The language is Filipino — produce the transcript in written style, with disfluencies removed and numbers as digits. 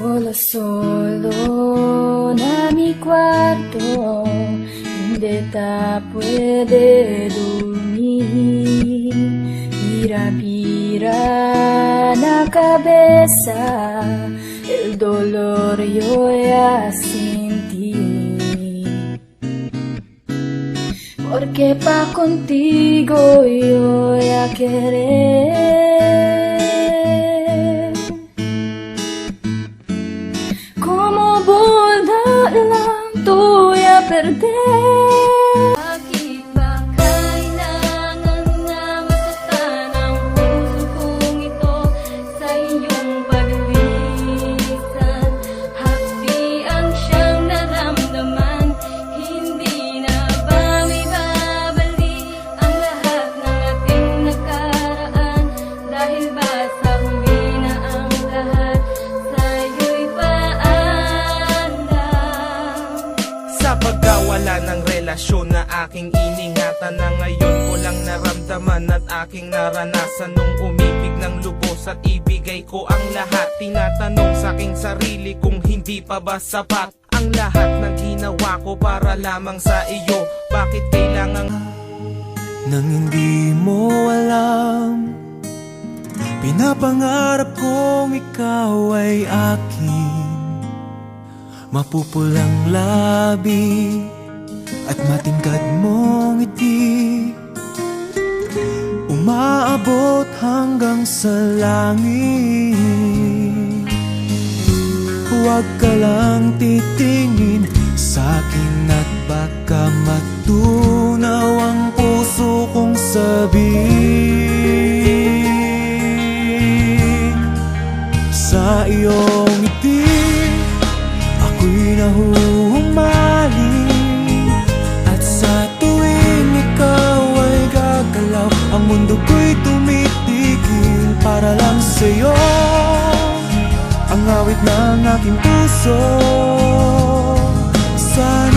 Solo solo na mi cuarto, donde ta puede dormir. Pira pira na cabeza, el dolor yo ya sentí. Porque pa contigo yo ya querer. Como bola lang to ya perder. Bakit ba kailangan na masaktan ang puso kong ito sa iyong paglisan? Hapdian siyang naramdaman, hindi na ba may babalik ang lahat ng ating nakaraan? Dahil ba sa huli na ang lahat sa'yo'y Sa pagkawala ng relasyon na aking iningatan, na ngayon ko lang naramdaman at aking naranasan. Nung umibig ng lubos at ibigay ko ang lahat, tinatanong sa aking sarili kung hindi pa ba sapat ang lahat ng ginawa ko para lamang sa iyo. Bakit kailangan nang hindi mo alam? Pinapangarap kong ikaw ay akin, mapupulang labi at matingkad mong ngiti, umaabot hanggang sa langit. Huwag ka lang titingin sa'kin at baka matunaw ang puso kong sabihin. Sa iyong ngiti ako'y nahuhumaling, at sa tuwing ikaw ay gagalaw, ang mundo ko'y tumitigil para lang sa'yo. Ang awit ng aking puso, sana